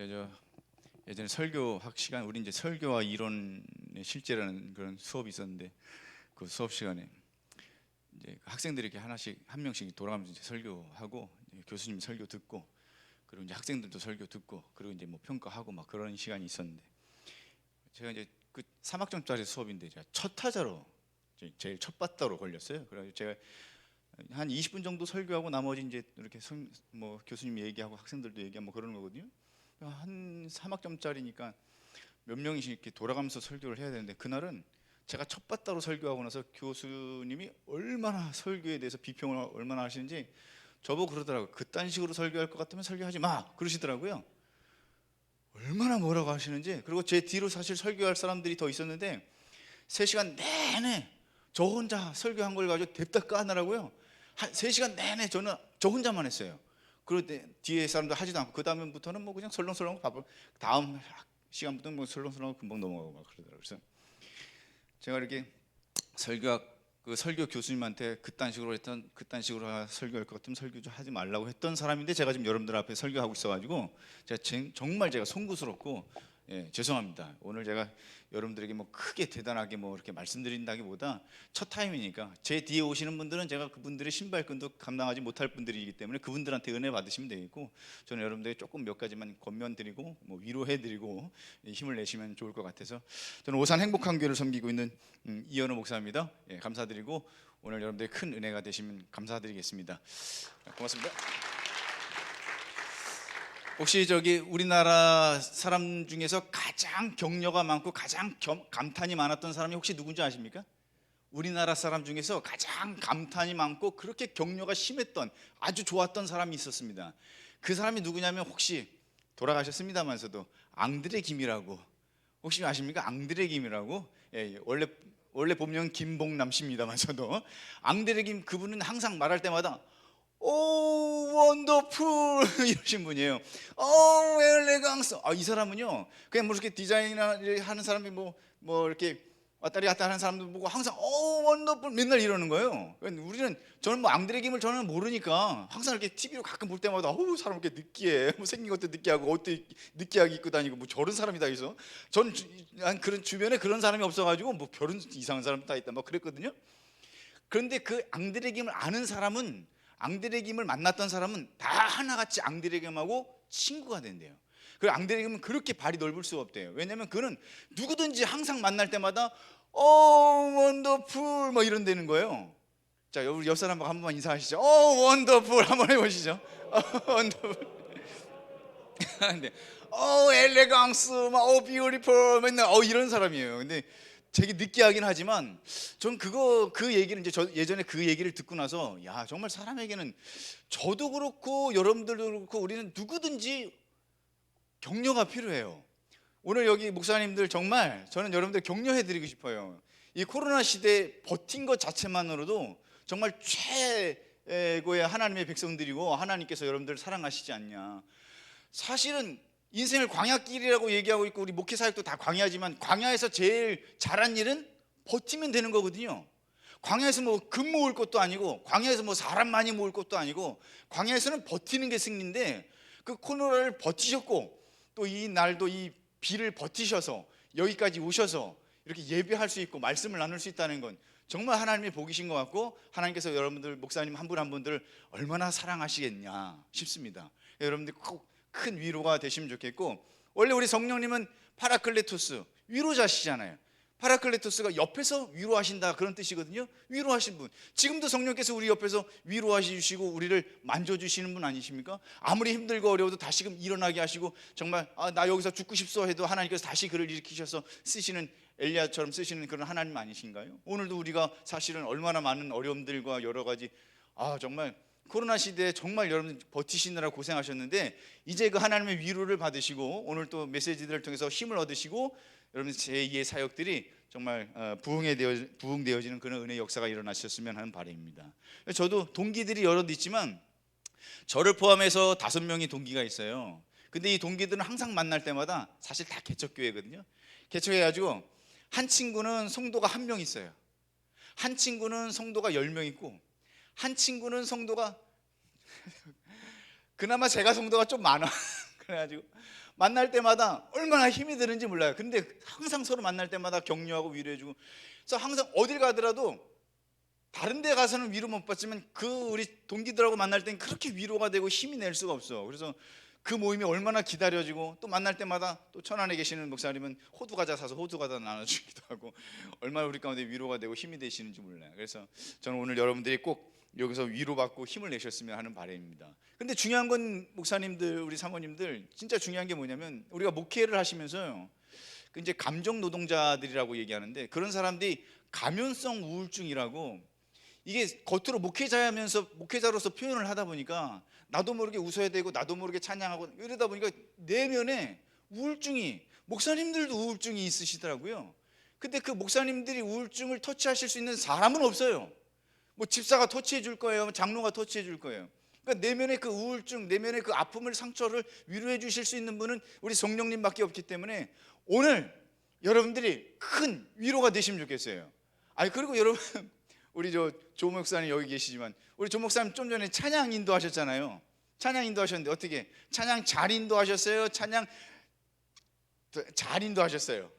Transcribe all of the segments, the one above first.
저 예전에 설교학 시간, 우리 이제 설교와 이론의 실제라는 그런 수업이 있었는데, 그 수업 시간에 이제 학생들이 이렇게 하나씩 한 명씩 돌아가면서 이제 설교하고, 이제 교수님 설교 듣고, 그리고 이제 학생들도 설교 듣고, 그리고 이제 뭐 평가하고 막 그런 시간이 있었는데, 제가 이제 그 3학점짜리 수업인데 제가 첫 타자로 제일 첫 바다로 걸렸어요. 그래서 제가 한 20분 정도 설교하고 나머지 이제 이렇게 뭐 교수님 얘기하고 학생들도 얘기하고 뭐 그러는 거거든요. 한 3학점짜리니까 몇 명이씩 이렇게 돌아가면서 설교를 해야 되는데, 그날은 제가 첫 바다로 설교하고 나서 교수님이 얼마나 설교에 대해서 비평을 얼마나 하시는지 저보고 그러더라고요. 그딴 식으로 설교할 것 같으면 설교하지 마, 그러시더라고요. 얼마나 뭐라고 하시는지. 그리고 제 뒤로 사실 설교할 사람들이 더 있었는데 3시간 내내 저 혼자 설교한 걸 가지고 냅다 까느라고요. 한 3시간 내내 저는 저 혼자만 했어요. 그럴 때 뒤에 사람들 하지도 않고, 그 다음부터는 뭐 그냥 설렁설렁 바빠. 다음 시간부터는 뭐 설렁설렁 금방 넘어가고 막 그러더라고요. 그래서 제가 이렇게 그 설교 교수님한테 그딴 식으로 설교할 것 같으면 설교 좀 하지 말라고 했던 사람인데, 제가 지금 여러분들 앞에 설교하고 있어가지고 정말 제가 송구스럽고, 죄송합니다. 오늘 제가 여러분들에게 뭐 크게 대단하게 뭐 이렇게 말씀드린다기보다 첫 타임이니까, 제 뒤에 오시는 분들은 제가 그분들의 신발끈도 감당하지 못할 분들이기 때문에 그분들한테 은혜 받으시면 되겠고, 저는 여러분들에게 조금 몇 가지만 권면드리고 뭐 위로해드리고 힘을 내시면 좋을 것 같아서, 저는 오산 행복한 교회를 섬기고 있는 이현우 목사입니다. 감사드리고 오늘 여러분들의 큰 은혜가 되시면 감사드리겠습니다. 고맙습니다. 혹시 저기 우리나라 사람 중에서 가장 격려가 많고 가장 감탄이 많았던 사람이 혹시 누군지 아십니까? 우리나라 사람 중에서 가장 감탄이 많고 그렇게 격려가 심했던, 아주 좋았던 사람이 있었습니다. 그 사람이 누구냐면, 혹시 돌아가셨습니다만서도 앙드레 김이라고 혹시 아십니까? 앙드레 김이라고. 원래 본명 김봉남 씨입니다만서도 앙드레 김, 그분은 항상 말할 때마다 오 원더풀 이러신 분이에요. 오 엘레강스. 이 사람은요, 그냥 뭐 이렇게 디자인을 하는 사람이 뭐 이렇게 왔다리 갔다 하는 사람들 보고 항상 오 원더풀 맨날 이러는 거예요. 저는 뭐 앙드레 김을 저는 모르니까 항상 이렇게 TV로 가끔 볼 때마다 사람 이렇게 느끼해, 뭐 생긴 것도 느끼하고 옷도 느끼하게 입고 다니고 뭐 저런 사람이 다 있어. 저는 그런 주변에 그런 사람이 없어가지고 뭐 별은 이상한 사람 다 있다 막 그랬거든요. 그런데 그 앙드레 김을 아는 사람은, 앙드레 김을 만났던 사람은 다 하나같이 앙드레 김하고 친구가 된대요. 그 앙드레 김은 그렇게 발이 넓을 수가 없대요. 왜냐면 그는 누구든지 항상 만날 때마다 원더풀 뭐 이런다는 거예요. 자, 우리 옆 사람하고 한 번만 인사하시죠. 원더풀 한번 해보시죠. 원더풀. 근데 엘레강스 막 비오티풀 맨날 이런 사람이에요. 근데 되게 느끼하긴 하지만 전 그 얘기를 이제 예전에 그 얘기를 듣고 나서, 야, 정말 사람에게는, 저도 그렇고 여러분들도 그렇고 우리는 누구든지 격려가 필요해요. 오늘 여기 목사님들 정말 저는 여러분들 격려해 드리고 싶어요. 이 코로나 시대에 버틴 것 자체만으로도 정말 최고의 하나님의 백성들이고, 하나님께서 여러분들을 사랑하시지 않냐. 사실은 인생을 광야길이라고 얘기하고 있고, 우리 목회 사역도 다 광야지만 광야에서 제일 잘한 일은 버티면 되는 거거든요. 광야에서 뭐 금 모을 것도 아니고, 광야에서 뭐 사람 많이 모을 것도 아니고, 광야에서는 버티는 게 승리인데, 그 코로나를 버티셨고 또 이 날도 이 비를 버티셔서 여기까지 오셔서 이렇게 예배할 수 있고 말씀을 나눌 수 있다는 건 정말 하나님의 복이신 것 같고, 하나님께서 여러분들 목사님 한 분 한 분들을 얼마나 사랑하시겠냐 싶습니다. 여러분들 꼭 큰 위로가 되시면 좋겠고, 원래 우리 성령님은 파라클레토스, 위로자시잖아요. 파라클레토스가 옆에서 위로하신다, 그런 뜻이거든요. 위로하신 분. 지금도 성령께서 우리 옆에서 위로하시고 우리를 만져주시는 분 아니십니까? 아무리 힘들고 어려워도 다시금 일어나게 하시고, 정말 나 여기서 죽고 싶소 해도 하나님께서 다시 그를 일으키셔서 쓰시는, 엘리야처럼 쓰시는 그런 하나님 아니신가요? 오늘도 우리가 사실은 얼마나 많은 어려움들과 여러 가지, 정말 코로나 시대에 정말 여러분 버티시느라 고생하셨는데, 이제 그 하나님의 위로를 받으시고 오늘 또 메시지들을 통해서 힘을 얻으시고, 여러분 제2의 사역들이 정말 부흥되어지는 그런 은혜의 역사가 일어나셨으면 하는 바람입니다. 저도 동기들이 여럿 있지만 저를 포함해서 5명이 동기가 있어요. 근데 이 동기들은 항상 만날 때마다 사실 다 개척교회거든요. 개척해가지고 한 친구는 성도가 1명 있어요. 한 친구는 성도가 10명 있고, 한 친구는 성도가 그나마 제가 성도가 좀 많아. 그래가지고 만날 때마다 얼마나 힘이 드는지 몰라요. 근데 항상 서로 만날 때마다 격려하고 위로해주고, 그래서 항상 어딜 가더라도 다른 데 가서는 위로 못 받지만 그 우리 동기들하고 만날 땐 그렇게 위로가 되고 힘이 낼 수가 없어. 그래서 그 모임이 얼마나 기다려지고, 또 만날 때마다 또 천안에 계시는 목사님은 호두 과자 사서 호두 과자 나눠주기도 하고, 얼마나 우리 가운데 위로가 되고 힘이 되시는지 몰라요. 그래서 저는 오늘 여러분들이 꼭 여기서 위로받고 힘을 내셨으면 하는 바람입니다. 근데 중요한 건 목사님들, 우리 사모님들, 진짜 중요한 게 뭐냐면, 우리가 목회를 하시면서요, 그 이제 감정 노동자들이라고 얘기하는데, 그런 사람들이 가면성 우울증이라고, 이게 겉으로 목회자로서 표현을 하다 보니까 나도 모르게 웃어야 되고 나도 모르게 찬양하고 이러다 보니까 내면에 우울증이, 목사님들도 우울증이 있으시더라고요. 근데 그 목사님들이 우울증을 터치하실 수 있는 사람은 없어요. 뭐 집사가 터치해 줄 거예요, 장로가 터치해 줄 거예요. 그러니까 내면의 그 우울증, 내면의 그 아픔을, 상처를 위로해 주실 수 있는 분은 우리 성령님밖에 없기 때문에 오늘 여러분들이 큰 위로가 되시면 좋겠어요. 아니, 그리고 여러분, 우리 조 목사님 여기 계시지만, 우리 조 목사님 좀 전에 찬양 인도하셨잖아요. 찬양 인도하셨는데 어떻게 찬양 잘 인도하셨어요? 찬양 잘 인도하셨어요.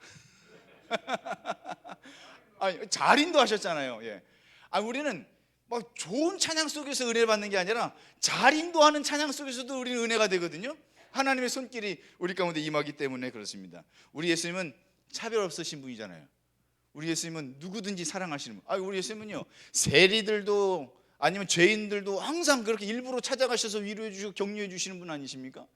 아니, 잘 인도하셨잖아요. 예. 아, 우리는 막 좋은 찬양 속에서 은혜를 받는 게 아니라 잘 인도하는 찬양 속에서도 우리는 은혜가 되거든요. 하나님의 손길이 우리 가운데 임하기 때문에 그렇습니다. 우리 예수님은 차별 없으신 분이잖아요. 우리 예수님은 누구든지 사랑하시는 분. 우리 예수님은요, 세리들도 아니면 죄인들도 항상 그렇게 일부러 찾아가셔서 위로해 주시고 격려해 주시는 분 아니십니까?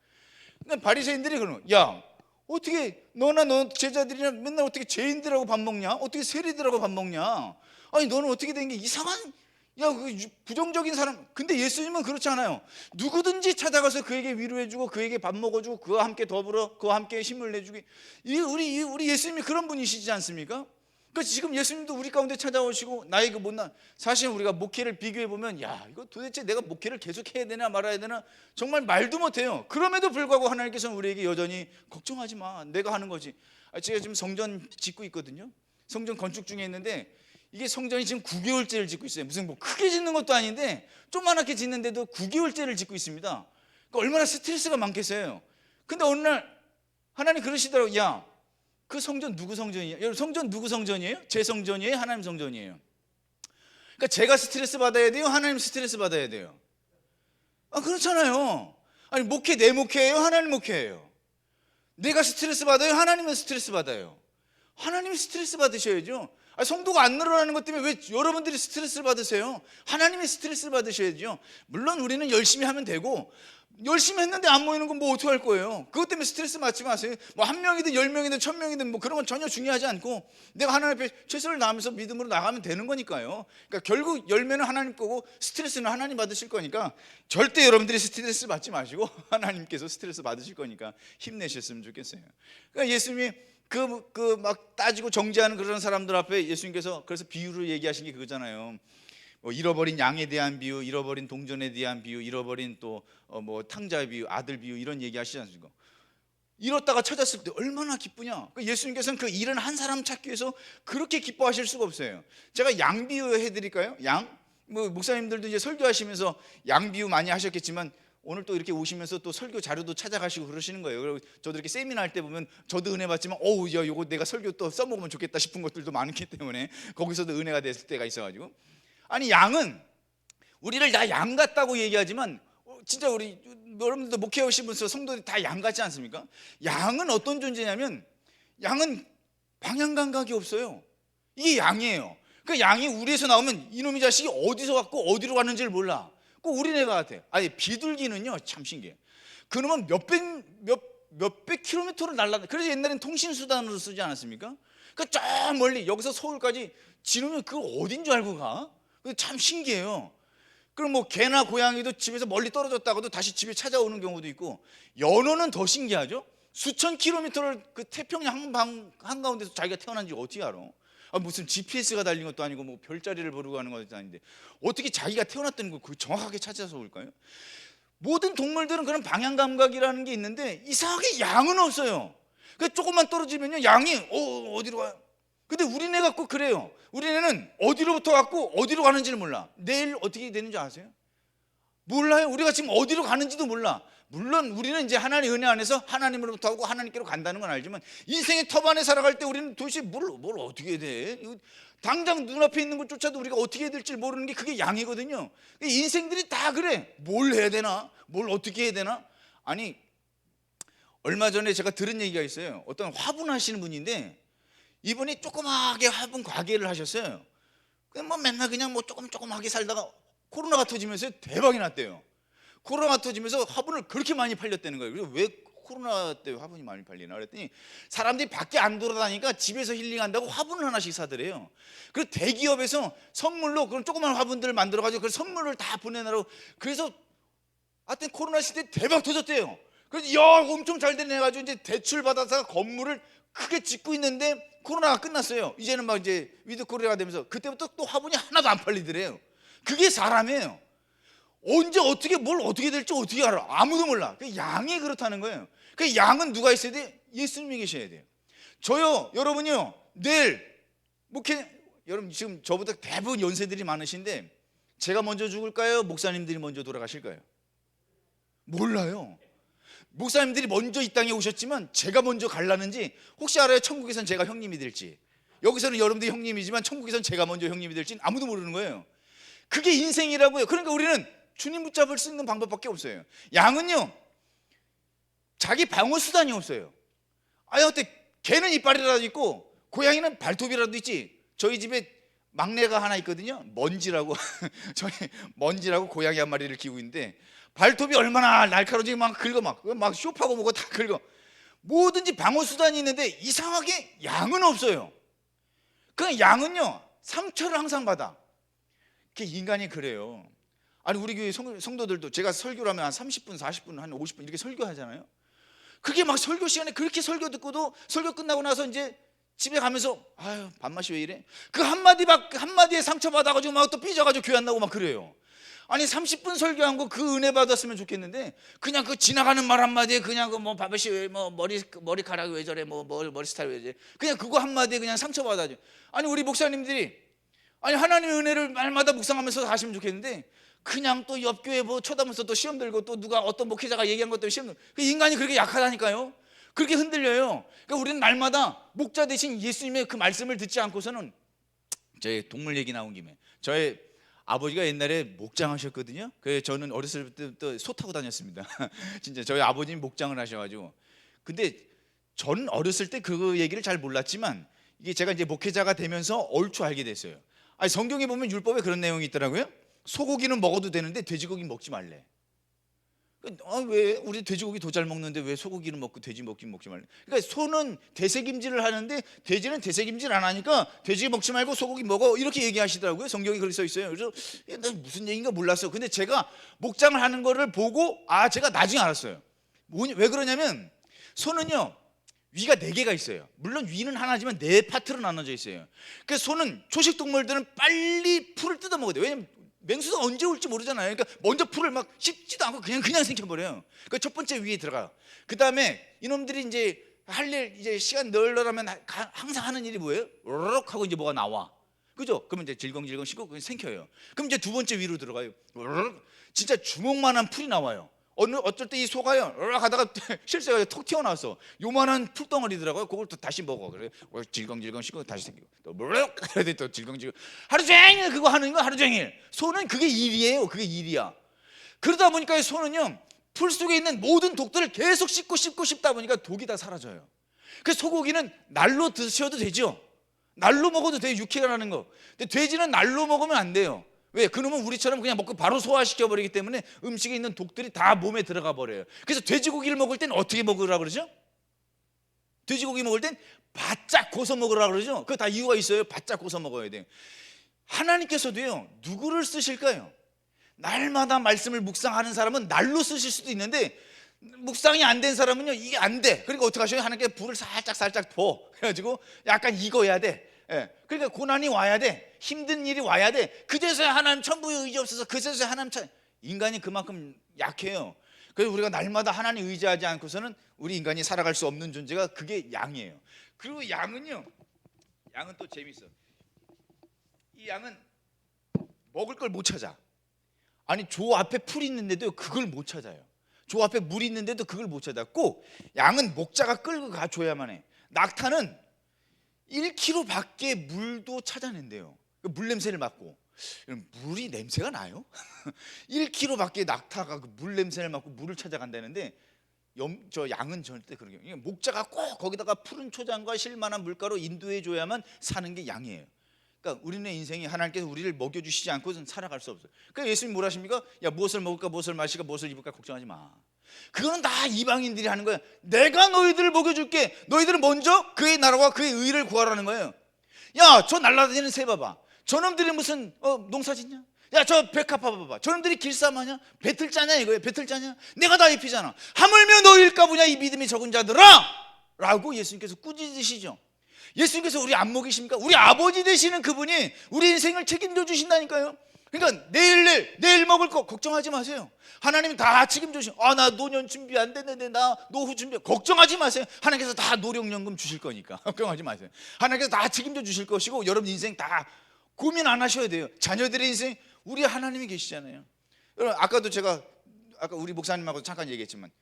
그러니까 바리새인들이 그러는, 야, 어떻게 너나 너 제자들이나 맨날 어떻게 죄인들하고 밥 먹냐? 어떻게 세리들하고 밥 먹냐? 아니, 너는 어떻게 된 게 이상한, 야, 그 부정적인 사람. 근데 예수님은 그렇지 않아요. 누구든지 찾아가서 그에게 위로해주고 그에게 밥 먹어주고 그와 함께 더불어 그와 함께 힘을 내주기. 우리 예수님이 그런 분이시지 않습니까? 그러니까 지금 예수님도 우리 가운데 찾아오시고, 나의 그 못난, 사실 우리가 목회를 비교해 보면, 야, 이거 도대체 내가 목회를 계속 해야 되나 말아야 되나 정말 말도 못해요. 그럼에도 불구하고 하나님께서는 우리에게 여전히 걱정하지 마, 내가 하는 거지. 제가 지금 성전 짓고 있거든요. 성전 건축 중에 있는데, 이게 성전이 지금 9개월째를 짓고 있어요. 무슨 뭐 크게 짓는 것도 아닌데 조그맣게 짓는데도 9개월째를 짓고 있습니다. 그러니까 얼마나 스트레스가 많겠어요. 근데 어느 날 하나님 그러시더라고요. 야, 그 성전 누구 성전이에요? 여러분, 성전 누구 성전이에요? 제 성전이에요? 하나님 성전이에요? 그러니까 제가 스트레스 받아야 돼요? 하나님 스트레스 받아야 돼요? 그렇잖아요. 아니, 목회 내 목회예요? 하나님 목회예요? 내가 스트레스 받아요? 하나님은 스트레스 받아요? 하나님이 스트레스 받으셔야죠. 성도가 안 늘어나는 것 때문에 왜 여러분들이 스트레스를 받으세요? 하나님이 스트레스를 받으셔야죠. 물론 우리는 열심히 하면 되고, 열심히 했는데 안 모이는 건 뭐 어떻게 할 거예요? 그것 때문에 스트레스 받지 마세요. 뭐 1명이든 10명이든 1000명이든 뭐 그런 건 전혀 중요하지 않고, 내가 하나님 앞에 최선을 다하면서 믿음으로 나가면 되는 거니까요. 그러니까 결국 열매는 하나님 거고 스트레스는 하나님 받으실 거니까, 절대 여러분들이 스트레스 받지 마시고 하나님께서 스트레스 받으실 거니까 힘내셨으면 좋겠어요. 그러니까 예수님이 그 막 따지고 정죄하는 그런 사람들 앞에 예수님께서 그래서 비유를 얘기하신 게 그거잖아요. 뭐 잃어버린 양에 대한 비유, 잃어버린 동전에 대한 비유, 잃어버린 또 뭐 탕자의 비유, 아들 비유, 이런 얘기 하시지 않습니까? 잃었다가 찾았을 때 얼마나 기쁘냐. 예수님께서는 그 잃은 한 사람 찾기 위해서 그렇게 기뻐하실 수가 없어요. 제가 양 비유 해드릴까요? 양? 뭐 목사님들도 이제 설교하시면서 양 비유 많이 하셨겠지만, 오늘 또 이렇게 오시면서 또 설교 자료도 찾아가시고 그러시는 거예요. 그리고 저도 이렇게 세미나 할 때 보면 저도 은혜 받지만, 야, 이거 내가 설교 또 써먹으면 좋겠다 싶은 것들도 많기 때문에 거기서도 은혜가 됐을 때가 있어가지고. 아니, 양은 우리를 다 양 같다고 얘기하지만, 진짜 우리 여러분들도 목회 오시면서 성도들이 다 양 같지 않습니까? 양은 어떤 존재냐면, 양은 방향 감각이 없어요. 이게 양이에요. 그 양이 우리에서 나오면 이놈의 자식이 어디서 왔고 어디로 갔는지를 몰라. 꼭 우리네가 같아. 아니, 비둘기는요 참 신기해. 그놈은 몇백 킬로미터를 날아다. 그래서 옛날엔 통신수단으로 쓰지 않았습니까? 그 저 멀리 여기서 서울까지 지르면 그거 어딘 줄 알고 가? 참 신기해요. 그럼 뭐 개나 고양이도 집에서 멀리 떨어졌다가도 다시 집에 찾아오는 경우도 있고, 연어는 더 신기하죠. 수천 킬로미터를 그 태평양 한가운데서 자기가 태어난지 어떻게 알아? 무슨 GPS가 달린 것도 아니고 뭐 별자리를 보르고 하는 것도 아닌데 어떻게 자기가 태어났다는 걸 그 정확하게 찾아서 올까요? 모든 동물들은 그런 방향 감각이라는 게 있는데, 이상하게 양은 없어요. 그 조금만 떨어지면요 양이 어디로 가요? 근데 우리네가 꼭 그래요. 우리네는 어디로부터 왔고 어디로 가는지를 몰라. 내일 어떻게 되는지 아세요? 몰라요. 우리가 지금 어디로 가는지도 몰라. 물론 우리는 이제 하나님의 은혜 안에서 하나님으로부터 하고 하나님께로 간다는 건 알지만 인생의 터프 안에 살아갈 때 우리는 도대체 뭘 어떻게 해야 돼? 당장 눈앞에 있는 것조차도 우리가 어떻게 해야 될지 모르는 게 그게 양이거든요. 인생들이 다 그래. 뭘 해야 되나? 뭘 어떻게 해야 되나? 아니, 얼마 전에 제가 들은 얘기가 있어요. 어떤 화분하시는 분인데 이분이 조그맣게 화분 가게를 하셨어요. 뭐 맨날 그냥 뭐 조그맣게 살다가 코로나가 터지면서 대박이 났대요. 코로나가 터지면서 화분을 그렇게 많이 팔렸다는 거예요. 그래서 왜 코로나 때 화분이 많이 팔리나 그랬더니 사람들이 밖에 안 돌아다니니까 집에서 힐링한다고 화분을 하나씩 사더래요. 그래서 대기업에서 선물로 그런 조그만 화분들을 만들어가지고 그 선물을 다 보내느라고, 그래서 하여튼 코로나 시대에 대박 터졌대요. 그래서 야, 엄청 잘 되네 해가지고 이제 대출 받아서 건물을 크게 짓고 있는데 코로나가 끝났어요. 이제는 막 이제 위드 코리아가 되면서 그때부터 또 화분이 하나도 안 팔리더래요. 그게 사람이에요. 언제 어떻게 뭘 어떻게 될지 어떻게 알아? 아무도 몰라. 그 양이 그렇다는 거예요. 그 양은 누가 있어야 돼? 예수님이 계셔야 돼요. 저요, 여러분요, 내일 목회, 여러분 지금 저보다 대부분 연세들이 많으신데 제가 먼저 죽을까요? 목사님들이 먼저 돌아가실까요? 몰라요. 목사님들이 먼저 이 땅에 오셨지만 제가 먼저 갈라는지 혹시 알아요? 천국에선 제가 형님이 될지, 여기서는 여러분들이 형님이지만 천국에선 제가 먼저 형님이 될지 아무도 모르는 거예요. 그게 인생이라고요. 그러니까 우리는 주님 붙잡을 수 있는 방법밖에 없어요. 양은요, 자기 방어 수단이 없어요. 어때? 개는 이빨이라도 있고 고양이는 발톱이라도 있지. 저희 집에 막내가 하나 있거든요. 먼지라고. 저희 먼지라고 고양이 한 마리를 키우고 있는데 발톱이 얼마나 날카로운지 막 긁어, 막 쇼파고 뭐고 다 긁어. 뭐든지 방어 수단이 있는데 이상하게 양은 없어요. 그 양은요, 상처를 항상 받아. 그 인간이 그래요. 아니, 우리 교회 성도들도 제가 설교를 하면 한 30분, 40분, 한 50분 이렇게 설교하잖아요. 그게 막 설교 시간에 그렇게 설교 듣고도 설교 끝나고 나서 이제 집에 가면서 아유, 밥맛이 왜 이래? 그 한마디에 상처받아가지고 막 또 삐져가지고 교회 안 나오고 막 그래요. 아니, 30분 설교한 거 그 은혜 받았으면 좋겠는데 그냥 그 지나가는 말 한마디에 그냥 그 뭐 밥맛이 왜 뭐 머리카락이 왜 저래, 뭐 머리 스타일 왜 저래, 그냥 그거 한마디에 그냥 상처받아죠. 아니, 우리 목사님들이 아니 하나님의 은혜를 말마다 묵상하면서 하시면 좋겠는데 그냥 또 옆교회 뭐 쳐다보면서 또 시험 들고 또 누가 어떤 목회자가 얘기한 것 때문에 시험 들고, 그 인간이 그렇게 약하다니까요. 그렇게 흔들려요. 그러니까 우리는 날마다 목자 대신 예수님의 그 말씀을 듣지 않고서는, 저희 동물 얘기 나온 김에 저의 아버지가 옛날에 목장하셨거든요. 그래서 저는 어렸을 때부터 소 타고 다녔습니다. 진짜 저희 아버님이 목장을 하셔가지고. 근데 저는 어렸을 때 그 얘기를 잘 몰랐지만 이게 제가 이제 목회자가 되면서 얼추 알게 됐어요. 아니, 성경에 보면 율법에 그런 내용이 있더라고요. 소고기는 먹어도 되는데 돼지고기 먹지 말래. 왜 우리 돼지고기 더 잘 먹는데 왜 소고기는 먹고 돼지 먹지 말래? 그러니까 소는 되새김질을 하는데 돼지는 되새김질 안 하니까 돼지 먹지 말고 소고기 먹어, 이렇게 얘기하시더라고요. 성경에 그렇게 써 있어요. 그래서 나 무슨 얘기인가 몰랐어. 근데 제가 목장을 하는 거를 보고 제가 나중에 알았어요. 왜 그러냐면 소는요, 위가 4개가 있어요. 물론 위는 하나지만 4파트로 나눠져 있어요. 그래서 소는, 초식 동물들은 빨리 풀을 뜯어 먹어야 돼요. 왜냐면 맹수가 언제 올지 모르잖아요. 그러니까 먼저 풀을 막 씹지도 않고 그냥 생겨버려요. 그러니까 첫 번째 위에 들어가요. 그 다음에 이놈들이 이제 할 일, 이제 시간 널널하면 항상 하는 일이 뭐예요? 로록 하고 이제 뭐가 나와. 그죠? 그러면 이제 질겅질겅 씹고 그냥 생겨요. 그럼 이제 두 번째 위로 들어가요. 로록. 진짜 주먹만한 풀이 나와요. 어쩔 때 이 소가요, 하다가 실수해가지고 톡 튀어나왔어. 요만한 풀덩어리더라고요. 그걸 또 다시 먹어. 그래 질겅질겅 씹고 다시 생기고 또 무럭 해야 돼. 또 질겅질겅 하루 종일 그거 하는 거, 하루 종일. 소는 그게 일이에요. 그게 일이야. 그러다 보니까 소는요, 풀 속에 있는 모든 독들을 계속 씹다 보니까 독이 다 사라져요. 그래서 소고기는 날로 드셔도 되죠. 날로 먹어도 돼요. 육회라는 거. 근데 돼지는 날로 먹으면 안 돼요. 왜? 그놈은 우리처럼 그냥 먹고 바로 소화시켜버리기 때문에 음식에 있는 독들이 다 몸에 들어가 버려요. 그래서 돼지고기를 먹을 땐 어떻게 먹으라고 그러죠? 돼지고기 먹을 땐 바짝 고서 먹으라고 그러죠. 그거 다 이유가 있어요. 바짝 고서 먹어야 돼요. 하나님께서도요, 누구를 쓰실까요? 날마다 말씀을 묵상하는 사람은 날로 쓰실 수도 있는데 묵상이 안 된 사람은요, 이게 안 돼. 그러니까 어떻게 하셔요? 하나님께 불을 살짝 더 그래가지고 약간 익어야 돼. 그러니까 고난이 와야 돼. 힘든 일이 와야 돼. 그제서야 하나님 천부의 의지 없어서 그제서야 하나님 인간이 그만큼 약해요. 그래서 우리가 날마다 하나님 의지하지 않고서는 우리 인간이 살아갈 수 없는 존재가 그게 양이에요. 그리고 양은 또 재밌어. 이 양은 먹을 걸 못 찾아. 아니, 조 앞에 풀이 있는데도 그걸 못 찾아요. 조 앞에 물이 있는데도 그걸 못 찾았고, 양은 목자가 끌고 가줘야만 해. 낙타는 1km밖에 물도 찾아낸대요. 물 냄새를 맡고. 물이 냄새가 나요? 1km밖에 낙타가 그 물 냄새를 맡고 물을 찾아간다는데, 저 양은 절대 그런 게, 목자가 꼭 거기다가 푸른 초장과 실만한 물가로 인도해 줘야만 사는 게 양이에요. 그러니까 우리는 인생이 하나님께서 우리를 먹여주시지 않고는 살아갈 수 없어요. 그러니까 예수님 뭐라 하십니까? 야, 무엇을 먹을까, 무엇을 마실까, 무엇을 입을까 걱정하지 마. 그거는 다 이방인들이 하는 거예요. 내가 너희들을 먹여줄게. 너희들은 먼저 그의 나라와 그의 의를 구하라는 거예요. 야, 저 날라다니는 새 봐봐. 저놈들이 무슨 농사 짓냐? 야, 저 백합화 봐봐. 저놈들이 길쌈하냐? 배틀 짜냐 이거예요. 배틀 짜냐? 내가 다 입히잖아. 하물며 너희일까 보냐 이 믿음이 적은 자들아, 라고 예수님께서 꾸짖으시죠. 예수님께서 우리 안 먹이십니까? 우리 아버지 되시는 그분이 우리 인생을 책임져 주신다니까요. 그러니까 내일 먹을 거 걱정하지 마세요. 하나님이 다 책임져 주신. 나 노년 준비 안 됐는데, 나 노후 준비, 걱정하지 마세요. 하나님께서 다 노령연금 주실 거니까 걱정하지 마세요. 하나님께서 다 책임져 주실 것이고, 여러분 인생 다 고민 안 하셔야 돼요. 자녀들의 인생 우리 하나님이 계시잖아요. 여러분, 아까 우리 목사님하고 잠깐 얘기했지만,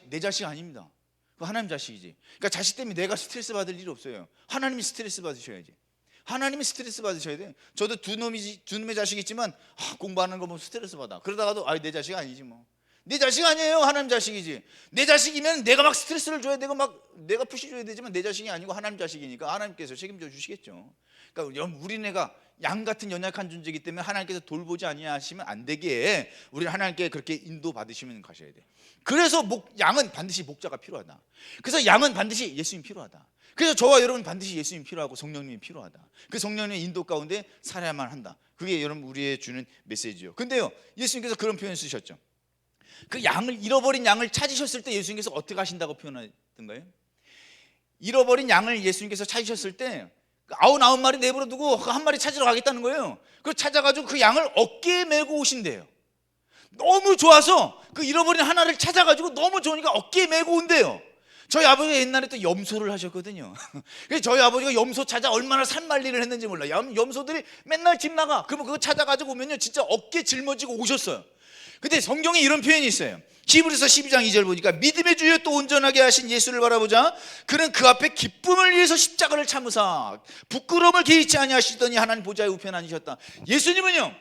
내 자식 아닙니다. 그 하나님 자식이지. 그러니까 자식 때문에 내가 스트레스 받을 일 없어요. 하나님이 스트레스 받으셔야지. 하나님이 스트레스 받으셔야 돼. 저도 두 놈의 자식이 있지만 공부하는 거 보면 스트레스 받아. 그러다가도 내 자식 아니지 뭐. 내 자식 아니에요. 하나님 자식이지. 내 자식이면 내가 막 스트레스를 줘야 되고 내가 푸시 줘야 되지만, 내 자식이 아니고 하나님 자식이니까 하나님께서 책임져 주시겠죠. 그러니까 우리네가 양 같은 연약한 존재이기 때문에 하나님께서 돌보지 아니하시면 안 되게 우리는 하나님께 그렇게 인도 받으시면 가셔야 돼. 그래서 양은 반드시 목자가 필요하다. 그래서 양은 반드시 예수님이 필요하다. 그래서 저와 여러분 반드시 예수님이 필요하고 성령님이 필요하다. 그 성령님의 인도 가운데 살아야만 한다. 그게 여러분 우리의 주는 메시지요. 근데요, 예수님께서 그런 표현을 쓰셨죠. 그 잃어버린 양을 찾으셨을 때 예수님께서 어떻게 하신다고 표현하던가요? 잃어버린 양을 예수님께서 찾으셨을 때 99마리 내버려 두고 한 마리 찾으러 가겠다는 거예요. 그걸 찾아가지고 그 양을 어깨에 메고 오신대요. 너무 좋아서 그 잃어버린 하나를 찾아가지고 너무 좋으니까 어깨에 메고 온대요. 저희 아버지가 옛날에 또 염소를 하셨거든요. 그래서 저희 아버지가 염소 찾아 얼마나 산만리를 했는지 몰라요. 염소들이 맨날 집 나가. 그러면 그거 찾아가지고 오면요, 진짜 어깨 짊어지고 오셨어요. 근데 성경에 이런 표현이 있어요. 히브리서 12장 2절 보니까, 믿음의 주여 또 온전하게 하신 예수를 바라보자. 그는 그 앞에 기쁨을 위해서 십자가를 참으사 부끄러움을 개의치 아니하시더니 하나님 보좌에 우편에 앉으셨다. 예수님은요,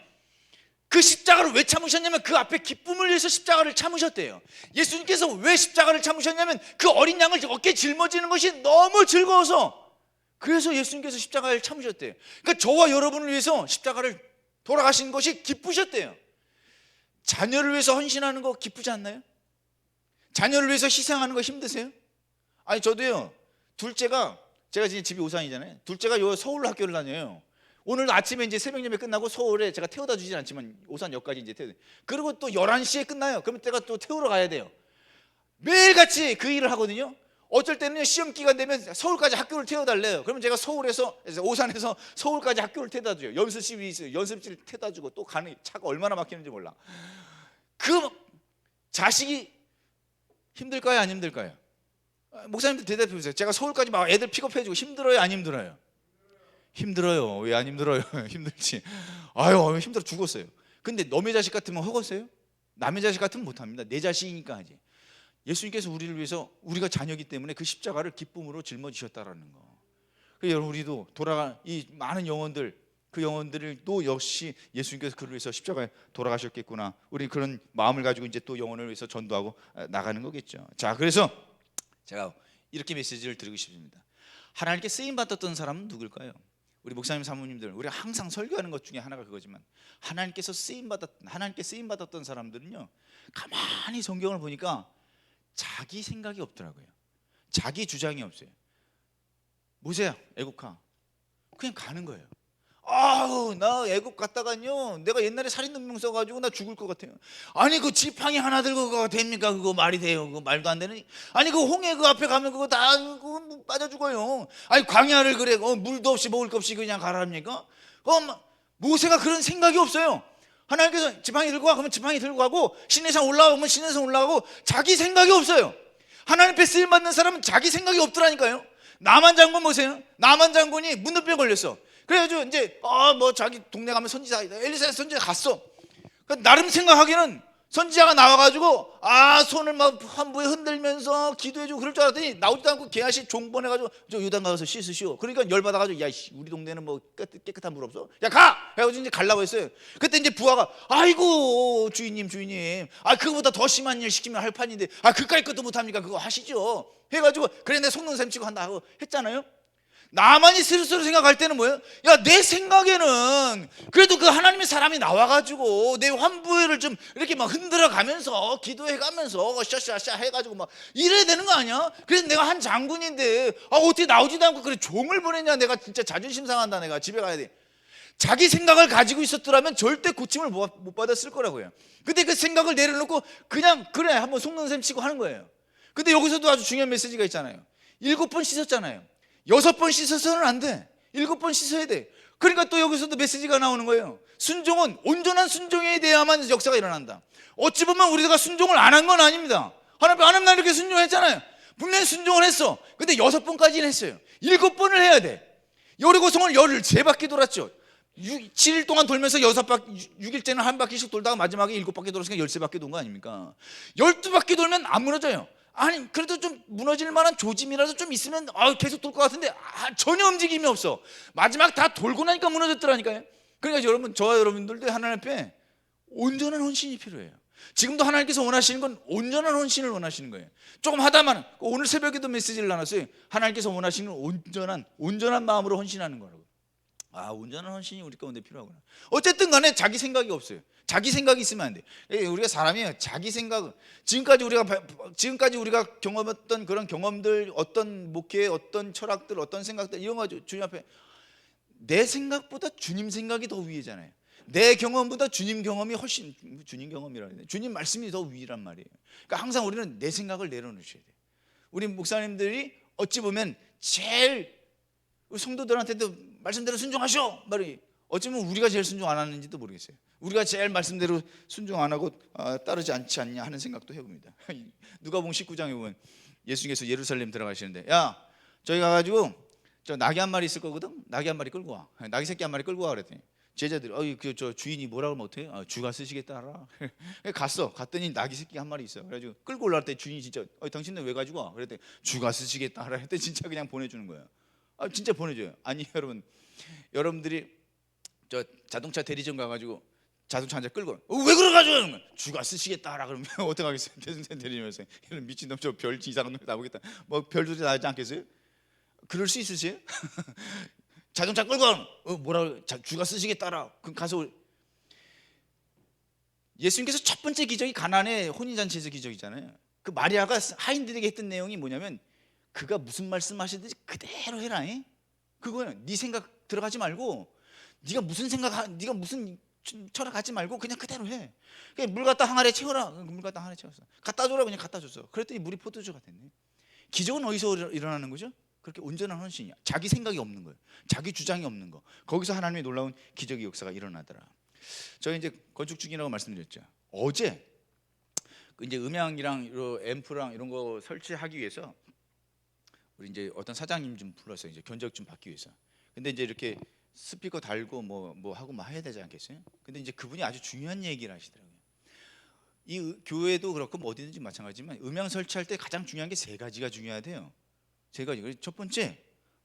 그 십자가를 왜 참으셨냐면 그 앞에 기쁨을 위해서 십자가를 참으셨대요. 예수님께서 왜 십자가를 참으셨냐면 그 어린 양을 어깨에 짊어지는 것이 너무 즐거워서, 그래서 예수님께서 십자가를 참으셨대요. 그러니까 저와 여러분을 위해서 십자가를 돌아가신 것이 기쁘셨대요. 자녀를 위해서 헌신하는 거 기쁘지 않나요? 자녀를 위해서 희생하는 거 힘드세요? 아니, 저도요, 둘째가, 제가 지금 집이 오산이잖아요. 둘째가 서울 학교를 다녀요. 오늘 아침에 이제 새벽 예배 끝나고 서울에 제가 태워다 주진 않지만 오산역까지 이제 태워. 그리고 또 11시에 끝나요. 그러면 제가 또 태우러 가야 돼요. 매일같이 그 일을 하거든요. 어쩔 때는 시험 기간 되면 서울까지 학교를 태워달래요. 그러면 제가 오산에서 서울까지 학교를 태워다 줘요. 연습실이 있어요. 연습실 태워다 주고 또 가는 차가 얼마나 막히는지 몰라. 그 자식이 힘들까요, 안 힘들까요? 목사님들 대답해 보세요. 제가 서울까지 막 애들 픽업해주고 힘들어요, 안 힘들어요? 힘들어요. 왜 안 힘들어요? 힘들지. 아유, 힘들어 죽었어요. 근데 남의 자식 같으면 허겄어요? 남의 자식 같으면 못합니다. 내 자식이니까 하지. 예수님께서 우리를 위해서, 우리가 자녀이기 때문에 그 십자가를 기쁨으로 짊어지셨다라는 거. 여러분, 우리도 이 많은 영혼들, 그 영혼들을 또 역시 예수님께서 그를 위해서 십자가에 돌아가셨겠구나. 우리 그런 마음을 가지고 이제 또 영혼을 위해서 전도하고 나가는 거겠죠. 자, 그래서 제가 이렇게 메시지를 드리고 싶습니다. 하나님께 쓰임 받았던 사람은 누굴까요? 우리 목사님 사모님들, 우리가 항상 설교하는 것 중에 하나가 그거지만, 하나님께 쓰임 받았던 사람들은요, 가만히 성경을 보니까 자기 생각이 없더라고요. 자기 주장이 없어요. 모세야, 애국 가. 그냥 가는 거예요. 나 애국 갔다가요, 내가 옛날에 살인능력 써가지고 나 죽을 것 같아요. 아니, 그 지팡이 하나 들고 그거 됩니까? 그거 말이 돼요? 그거 말도 안 되는. 아니, 그 홍해 그 앞에 가면 그거 다 그거 빠져 죽어요. 아니, 광야를 그래 물도 없이 먹을 것 없이 그냥 가랍니까? 모세가 그런 생각이 없어요. 하나님께서 지팡이 들고 가, 그러면 지팡이 들고 가고, 시내산 올라가면 시내산 올라가고, 자기 생각이 없어요. 하나님 앞에 쓰임 받는 사람은 자기 생각이 없더라니까요. 나만 장군 보세요. 나만 장군이 문둥병 걸렸어. 그래가지고 이제 자기 동네 가면 선지자, 엘리사 선지자 갔어. 그러니까 나름 생각하기는 선지자가 나와가지고 손을 막 환부에 흔들면서 기도해주고 그럴 줄 알았더니 나오지도 않고 게하시 종 보내가지고 저 요단 가서 씻으시오. 그러니까 열받아가지고 야 우리 동네는 뭐 깨끗한 물 없어? 야 가! 해가지고 이제 가려고 했어요. 그때 이제 부하가 아이고 주인님 그거보다 더 심한 일 시키면 할 판인데 그까이 것도 못합니까? 그거 하시죠. 해가지고 그래 내 속는 셈 치고 한다 하고 했잖아요. 나만이 스스로 생각할 때는 뭐예요? 야 내 생각에는 그래도 그 하나님의 사람이 나와가지고 내 환부회를 좀 이렇게 막 흔들어 가면서 기도해가면서 샤샤샤 해가지고 막 이래야 되는 거 아니야? 그래서 내가 한 장군인데 어떻게 나오지도 않고 그래 종을 보냈냐? 내가 진짜 자존심 상한다. 내가 집에 가야 돼. 자기 생각을 가지고 있었더라면 절대 고침을 못 받았을 거라고요. 근데 그 생각을 내려놓고 그냥 그래 한번 속는 셈 치고 하는 거예요. 근데 여기서도 아주 중요한 메시지가 있잖아요. 7번 씻었잖아요. 6번 씻어서는 안 돼. 7번 씻어야 돼. 그러니까 또 여기서도 메시지가 나오는 거예요. 순종은 온전한 순종에 대해야만 역사가 일어난다. 어찌 보면 우리가 순종을 안 한 건 아닙니다. 하나님 나 이렇게 순종했잖아요. 분명히 순종을 했어. 근데 6번까지는 했어요. 7번을 해야 돼. 여리고성을 13바퀴 돌았죠. 7일 동안 돌면서 6일째는 한 바퀴씩 돌다가 마지막에 7바퀴 돌았으니까 13바퀴 돈 거 아닙니까? 12바퀴 돌면 안 무너져요. 아니 그래도 좀 무너질 만한 조짐이라도 좀 있으면 계속 돌 것 같은데 전혀 움직임이 없어. 마지막 다 돌고 나니까 무너졌더라니까요. 그러니까 여러분 저와 여러분들도 하나님 앞에 온전한 헌신이 필요해요. 지금도 하나님께서 원하시는 건 온전한 헌신을 원하시는 거예요. 조금 하다만 오늘 새벽에도 메시지를 나눴어요. 하나님께서 원하시는 온전한 마음으로 헌신하는 거라고. 온전한 헌신이 우리 가운데 필요하구나. 어쨌든 간에 자기 생각이 없어요. 자기 생각이 있으면 안 돼. 우리가 사람이에요. 자기 생각. 지금까지 우리가 경험했던 그런 경험들, 어떤 목회, 어떤 철학들, 어떤 생각들 이런 거 주님 앞에 내 생각보다 주님 생각이 더 위잖아요. 내 경험보다 주님 경험이 훨씬 주님 경험이라 해야 돼. 주님 말씀이 더 위란 말이에요. 그러니까 항상 우리는 내 생각을 내려놓으셔야 돼. 우리 목사님들이 어찌 보면 제일 성도들한테도 말씀대로 순종하시오 말이 어쩌면 우리가 제일 순종 안 하는지도 모르겠어요. 우리가 제일 말씀대로 순종 안 하고 따르지 않지 않냐 하는 생각도 해봅니다. 누가복음 19장에 보면 예수님께서 예루살렘 들어가시는데 야 저기 가가지고 저 낙이 한 마리 있을 거거든. 낙이 한 마리 끌고 와. 낙이 새끼 한 마리 끌고 와 그랬더니 제자들이 저 주인이 뭐라 그러면 어떡해? 주가 쓰시겠다 알아. 갔더니 낙이 새끼 한 마리 있어. 그래가지고 끌고 올라갈 때 주인이 진짜 당신네 왜 가지고 와? 그랬더니 주가 쓰시겠다 알아. 했더니 진짜 그냥 보내주는 거야. 진짜 보내줘요. 아니 여러분들이 저 자동차 대리점 가가지고 자동차 한 대 끌고 왜 그래가지고 주가 쓰시겠다 하라 그러면 어떡하겠어요? 대리점에서 이런 미친놈 저 별 이상한 놈 나오겠다 뭐 별들이 나지 않겠어요? 그럴 수 있으세요? 자동차 끌고 뭐라 주가 쓰시겠다라 그럼 가서 예수님께서 첫 번째 기적이 가나안의 혼인잔치에서 기적이잖아요. 그 마리아가 하인들에게 했던 내용이 뭐냐면 그가 무슨 말씀하시든지 그대로 해라. 그거예요. 네 생각 들어가지 말고 네가 무슨 철학 갖지 말고 그냥 그대로 해. 그냥 물 갖다 항아리에 채워라. 물 갖다 항아리에 채웠어. 갖다 줘라. 그냥 갖다 줬어. 그랬더니 물이 포도주가 됐네. 기적은 어디서 일어나는 거죠? 그렇게 온전한 헌신이야. 자기 생각이 없는 거예요. 자기 주장이 없는 거. 거기서 하나님의 놀라운 기적의 역사가 일어나더라. 저희 이제 건축 중이라고 말씀드렸죠. 어제 이제 음향이랑 앰프랑 이런 거 설치하기 위해서 우리 이제 어떤 사장님 좀 불러서 이제 견적 좀 받기 위해서. 근데 이제 이렇게 스피커 달고 뭐 하고 막 해야 되지 않겠어요? 근데 이제 그분이 아주 중요한 얘기를 하시더라고요. 이 교회도 그렇고 뭐 어디든지 마찬가지지만 음향 설치할 때 가장 중요한 게 3가지가 중요하대요. 3가지. 첫 번째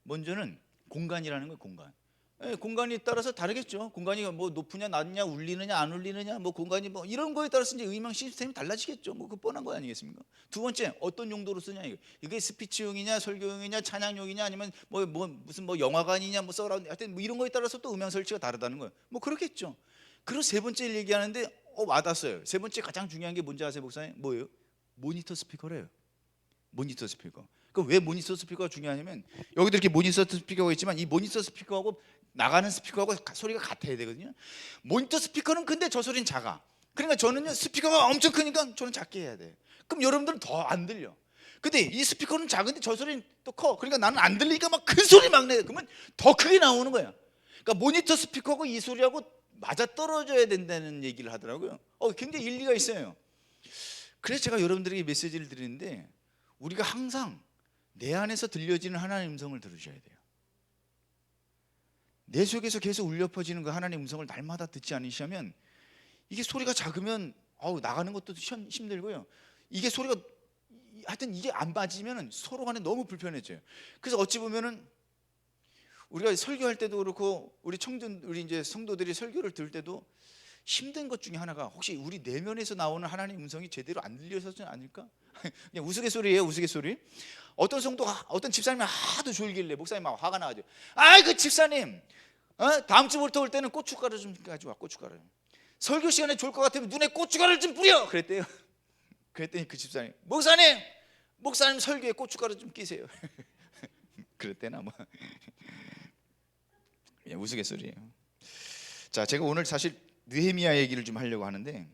먼저는 공간이라는 거예요. 공간에 따라서 다르겠죠. 공간이 뭐 높으냐 낮냐 울리느냐 안 울리느냐 뭐 공간이 뭐 이런 거에 따라서 이제 음향 시스템이 달라지겠죠. 뭐 그 뻔한 거 아니겠습니까? 두 번째 어떤 용도로 쓰냐 이게 스피치용이냐 설교용이냐 찬양용이냐 아니면 무슨 영화관이냐 뭐 서라운드 하여튼 뭐 이런 거에 따라서 또 음향 설치가 다르다는 거예요. 뭐 그렇겠죠. 그리고 세 번째를 얘기하는데 와닿았어요. 세 번째 가장 중요한 게 뭔지 아세요, 목사님? 뭐예요? 모니터 스피커래요. 모니터 스피커. 그 왜 모니터 스피커가 중요하냐면 여기도 이렇게 모니터 스피커가 있지만 이 모니터 스피커하고 나가는 스피커하고 소리가 같아야 되거든요. 모니터 스피커는 근데 저 소리는 작아. 그러니까 저는요 스피커가 엄청 크니까 저는 작게 해야 돼. 그럼 여러분들은 더 안 들려. 근데 이 스피커는 작은데 저 소리는 또 커. 그러니까 나는 안 들리니까 막 큰 소리 막 내. 그러면 더 크게 나오는 거야. 그러니까 모니터 스피커하고 이 소리하고 맞아 떨어져야 된다는 얘기를 하더라고요. 굉장히 일리가 있어요. 그래서 제가 여러분들에게 메시지를 드리는데 우리가 항상 내 안에서 들려지는 하나님의 음성을 들으셔야 돼요. 내 속에서 계속 울려 퍼지는 그 하나님의 음성을 날마다 듣지 않으시면 이게 소리가 작으면 나가는 것도 힘들고요. 이게 소리가 하여튼 이게 안 맞으면 서로 간에 너무 불편해져요. 그래서 어찌 보면은 우리가 설교할 때도 그렇고 우리 이제 성도들이 설교를 들을 때도 힘든 것 중에 하나가 혹시 우리 내면에서 나오는 하나님의 음성이 제대로 안 들려서는 아닐까? 그냥 우스갯소리예요, 우스갯소리. 어떤 집사님이 하도 졸길래 목사님 막 화가 나가지고 그 집사님 다음 주부터 올 때는 고춧가루 좀 가져와. 고춧가루. 설교 시간에 졸 것 같으면 눈에 고춧가루를 좀 뿌려 그랬대요. 그랬더니 그 집사님 목사님 설교에 고춧가루 좀 끼세요. 그랬대나 뭐. 그냥 우스갯소리예요. 자, 제가 오늘 사실 느헤미야 얘기를 좀 하려고 하는데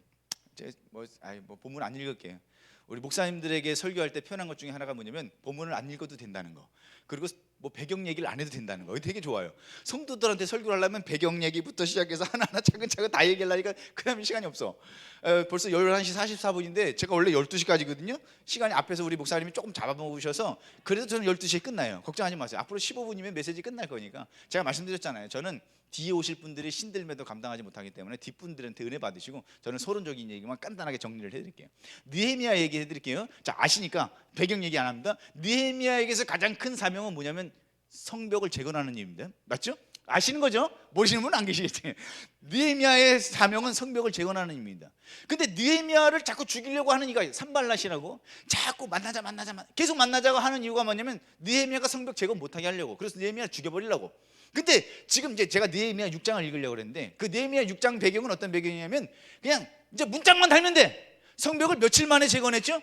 본문 안 읽을게요. 우리 목사님들에게 설교할 때 표현한 것 중에 하나가 뭐냐면 본문을 안 읽어도 된다는 거. 그리고 뭐 배경 얘기를 안 해도 된다는 거. 되게 좋아요. 성도들한테 설교를 하려면 배경 얘기부터 시작해서 하나하나 차근차근 다 얘기하려니까 그다음에 시간이 없어. 벌써 11시 44분인데 제가 원래 12시까지거든요. 시간이 앞에서 우리 목사님이 조금 잡아먹으셔서 그래도 저는 12시에 끝나요. 걱정하지 마세요. 앞으로 15분이면 메시지 끝날 거니까. 제가 말씀드렸잖아요. 저는 뒤에 오실 분들이 신들매도 감당하지 못하기 때문에 뒷분들한테 은혜 받으시고 저는 서론적인 얘기만 간단하게 정리를 해드릴게요. 느헤미야 얘기 해드릴게요. 자, 아시니까 배경 얘기 안 합니다. 느헤미야에게서 가장 큰 사명은 뭐냐면 성벽을 재건하는 일입니다. 맞죠? 아시는 거죠? 모르시는 분은 안 계시겠지. 느헤미야의 사명은 성벽을 재건하는 일입니다. 근데 느헤미야를 자꾸 죽이려고 하는 이가 산발랏이라고 자꾸 만나자 계속 만나자고 하는 이유가 뭐냐면 느헤미야가 성벽 재건 못하게 하려고. 그래서 느헤미야를 죽여버리려고. 근데 지금 이제 제가 느헤미야 6장을 읽으려고 그랬는데 그 느헤미야 6장 배경은 어떤 배경이냐면 그냥 이제 문짝만 달면 돼. 성벽을 며칠 만에 재건했죠?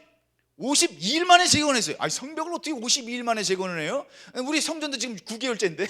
52일 만에 재건했어요. 성벽을 어떻게 52일 만에 재건을 해요? 우리 성전도 지금 9개월째인데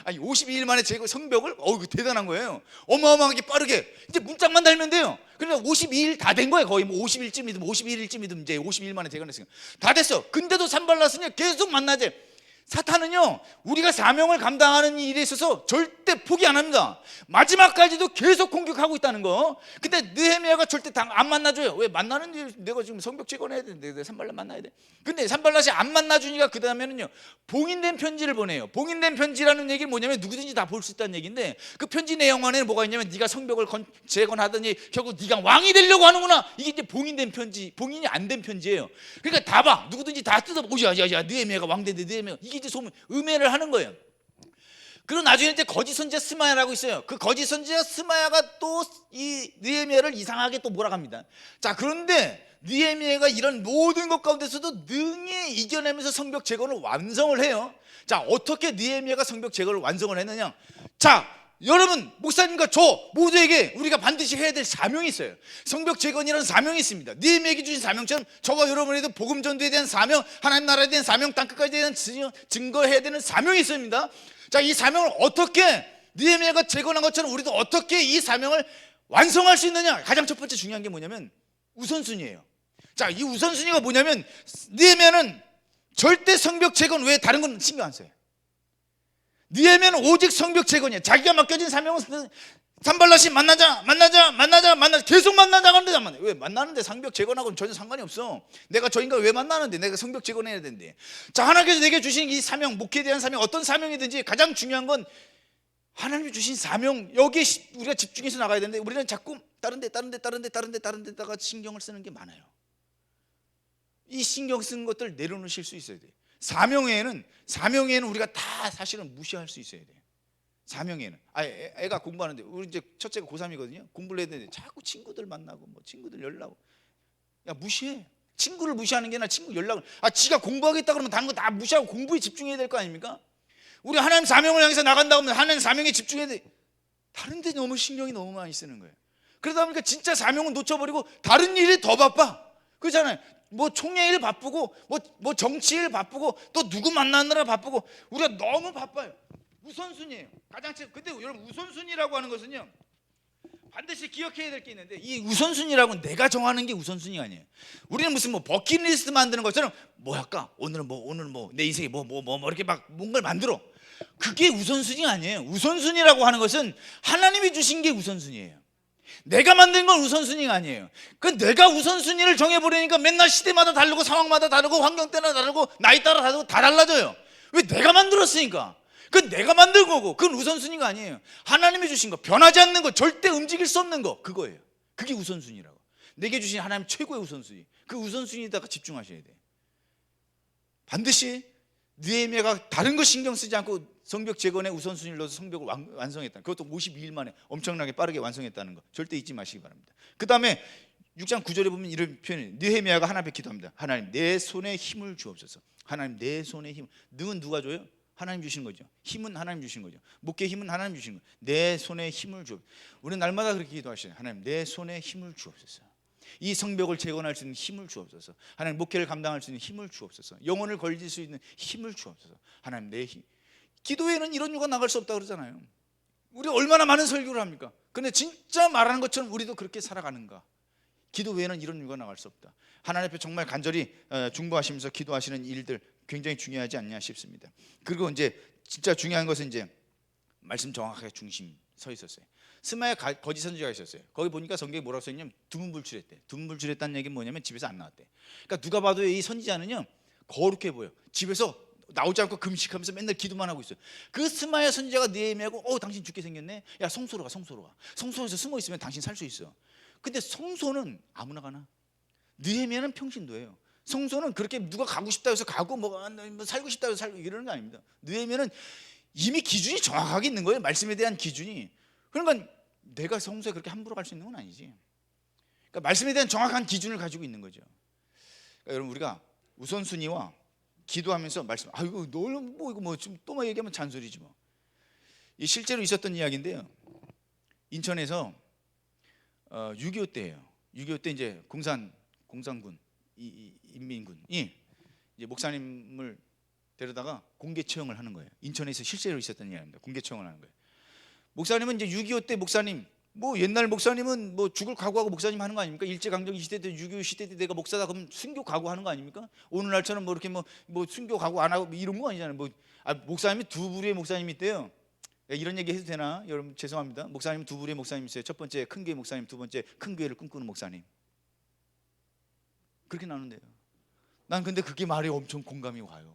52일 만에 성벽을 그 대단한 거예요. 어마어마하게 빠르게 이제 문짝만 달면 돼요. 그러니까 52일 다 된 거예요. 거의 뭐 50일쯤이든 51일쯤이든 이제 52일 만에 재건했으니까 다 됐어. 근데도 산발랏은 계속 만나재. 사탄은요 우리가 사명을 감당하는 일에 있어서 절대 포기 안 합니다. 마지막까지도 계속 공격하고 있다는 거. 근데 느헤미야가 절대 안 만나줘요. 왜? 만나는 내가 지금 성벽 재건해야 되는데 산발랏 만나야 돼. 근데 산발랏이 안 만나주니까 그 다음에는요 봉인된 편지를 보내요. 봉인된 편지라는 얘기는 뭐냐면 누구든지 다 볼 수 있다는 얘기인데 그 편지 내용 안에는 뭐가 있냐면 네가 성벽을 재건하더니 결국 네가 왕이 되려고 하는구나. 이게 이제 봉인된 편지, 봉인이 안 된 편지예요. 그러니까 다 봐. 누구든지 다 뜯어보고 야야야 느헤미야가 왕 된대. 느헤미야 이게 이제 소문 음해를 하는 거예요. 그리고 나중에 이제 거짓 선지자 스마야라고 있어요. 그 거짓 선지자 스마야가 또 이 느헤미야를 이상하게 또 몰아갑니다. 자, 그런데 느헤미야가 이런 모든 것 가운데서도 능히 이겨내면서 성벽 재건을 완성을 해요. 자, 어떻게 느헤미야가 성벽 재건을 완성을 했느냐? 자, 여러분 목사님과 저 모두에게 우리가 반드시 해야 될 사명이 있어요. 성벽 재건이라는 사명이 있습니다. 느헤미야에게 주신 사명처럼 저와 여러분에도 복음 전도에 대한 사명, 하나님 나라에 대한 사명, 땅끝까지 대한 증거해야 되는 사명이 있습니다. 자, 이 사명을 어떻게 느헤미야가 재건한 것처럼 우리도 어떻게 이 사명을 완성할 수 있느냐? 가장 첫 번째 중요한 게 뭐냐면 우선순위예요. 자, 이 우선순위가 뭐냐면 느헤미야는 절대 성벽 재건 외에 다른 건 신경 안 써요. 느헤미야는 오직 성벽 재건이야. 자기가 맡겨진 사명은 산발랏이 만나자 계속 만나자는데 안 만나. 왜? 만나는데 성벽 재건하고는 전혀 상관이 없어. 내가 저 인간 왜 만나는데? 내가 성벽 재건해야 되는데. 자, 하나님께서 내게 주신 이 사명, 목회에 대한 사명, 어떤 사명이든지 가장 중요한 건 하나님이 주신 사명, 여기에 우리가 집중해서 나가야 되는데 우리는 자꾸 다른 데다가 신경을 쓰는 게 많아요. 이 신경 쓰는 것들 내려놓으실 수 있어야 돼요. 사명에는 우리가 다 사실은 무시할 수 있어야 돼요. 사명에는 애가 공부하는데 우리 이제 첫째가 고3이거든요. 공부를 해야 되는데 자꾸 친구들 만나고 뭐 친구들 연락. 야, 무시해. 친구를 무시하는 게 아니라 친구 연락을. 지가 공부하겠다 그러면 다른 거 다 무시하고 공부에 집중해야 될 거 아닙니까? 우리 하나님 사명을 향해서 나간다고 하면 하나님 사명에 집중해야 돼. 다른 데 너무 신경이 너무 많이 쓰는 거예요. 그러다 보니까 진짜 사명은 놓쳐버리고 다른 일이 더 바빠. 그렇잖아요. 뭐 총회 일 바쁘고 뭐 정치 일 바쁘고 또 누구 만나느라 바쁘고 우리가 너무 바빠요. 우선순위예요. 가장 근데 여러분 우선순위라고 하는 것은요 반드시 기억해야 될 게 있는데 이 우선순위라고는 내가 정하는 게 우선순위가 아니에요. 우리는 무슨 뭐 버킷리스트 만드는 것처럼 뭐 할까? 오늘 뭐 내 인생에 뭐 이렇게 막 뭔가를 만들어. 그게 우선순위가 아니에요. 우선순위라고 하는 것은 하나님이 주신 게 우선순위예요. 내가 만든 건 우선순위가 아니에요. 그 내가 우선순위를 정해버리니까 맨날 시대마다 다르고 상황마다 다르고 환경 때나 다르고 나이 따라 다르고 다 달라져요. 왜? 내가 만들었으니까. 그건 내가 만든 거고 그건 우선순위가 아니에요. 하나님이 주신 거, 변하지 않는 거, 절대 움직일 수 없는 거, 그거예요. 그게 우선순위라고. 내게 주신 하나님 최고의 우선순위, 그 우선순위에다가 집중하셔야 돼. 반드시 느헤미야가 다른 거 신경 쓰지 않고 성벽 재건에 우선순위를 넣어서 성벽을 완성했다. 그것도 52일 만에 엄청나게 빠르게 완성했다는 거 절대 잊지 마시기 바랍니다. 그 다음에 6장 9절에 보면 이런 표현이, 느헤미야가 하나님 앞에 기도합니다. 하나님 내 손에 힘을 주옵소서. 하나님 내 손에 힘. 능은 누가 줘요? 하나님 주시는 거죠. 힘은 하나님 주시는 거죠. 목의 힘은 하나님 주시는 거예요. 내 손에 힘을 주옵소서. 우리는 날마다 그렇게 기도하시잖아요. 하나님 내 손에 힘을 주옵소서. 이 성벽을 재건할 수 있는 힘을 주옵소서. 하나님 목회를 감당할 수 있는 힘을 주옵소서. 영혼을 걸릴 수 있는 힘을 주옵소서. 하나님 내 힘. 기도에는 이런 유가 나갈 수 없다 그러잖아요. 우리 얼마나 많은 설교를 합니까? 근데 진짜 말하는 것처럼 우리도 그렇게 살아가는가? 기도 외에는 이런 유가 나갈 수 없다. 하나님 앞에 정말 간절히 중보하시면서 기도하시는 일들 굉장히 중요하지 않냐 싶습니다. 그리고 이제 진짜 중요한 것은 이제 말씀 정확하게 중심 서 있었어요. 스마야 거짓 선지자가 있었어요. 거기 보니까 성경에 뭐라고 써있냐면 두문불출했대. 두문불출했다는 얘기는 뭐냐면 집에서 안 나왔대. 그러니까 누가 봐도 이 선지자는요 거룩해 보여. 집에서 나오지 않고 금식하면서 맨날 기도만 하고 있어요. 그 스마야 선지자가 느헤미야하고 당신 죽게 생겼네. 야 성소로 가. 성소로 가. 성소에서 숨어 있으면 당신 살 수 있어. 근데 성소는 아무나 가나? 느헤미야는 평신도예요. 성소는 그렇게 누가 가고 싶다 해서 가고 뭐 살고 싶다 해서 살고 이러는 게 아닙니다. 느헤미야는 이미 기준이 정확하게 있는 거예요. 말씀에 대한 기준이. 그러니까 내가 성소에 그렇게 함부로 갈 수 있는 건 아니지. 그러니까 말씀에 대한 정확한 기준을 가지고 있는 거죠. 그러니까 여러분 우리가 우선순위와 기도하면서 말씀, 아이고 너 뭐 이거 뭐 좀 또 뭐 얘기하면 잔소리지 뭐. 이 실제로 있었던 이야기인데요. 인천에서 6.25 때예요. 6.25 때 이제 공산군 인민군이 이제 목사님을 데려다가 공개 처형을 하는 거예요. 인천에서 실제로 있었던 이야기입니다. 공개 처형을 하는 거예요. 목사님은 이제 6.25 때 목사님, 뭐 옛날 목사님은 뭐 죽을 각오하고 목사님 하는 거 아닙니까? 일제강점기 시대 때 6.25 시대 때 내가 목사다 그러면 순교 각오하는 거 아닙니까? 오늘날처럼 뭐 이렇게 뭐 순교 각오 안 하고 이런 거 아니잖아요. 목사님이 두 부류의 목사님이 있대요. 이런 얘기 해도 되나? 여러분 죄송합니다. 목사님 두 부류의 목사님 있어요. 첫 번째 큰 교회 목사님, 두 번째 큰 교회를 꿈꾸는 목사님. 그렇게 나눈대요. 난 근데 그게 말이 엄청 공감이 와요.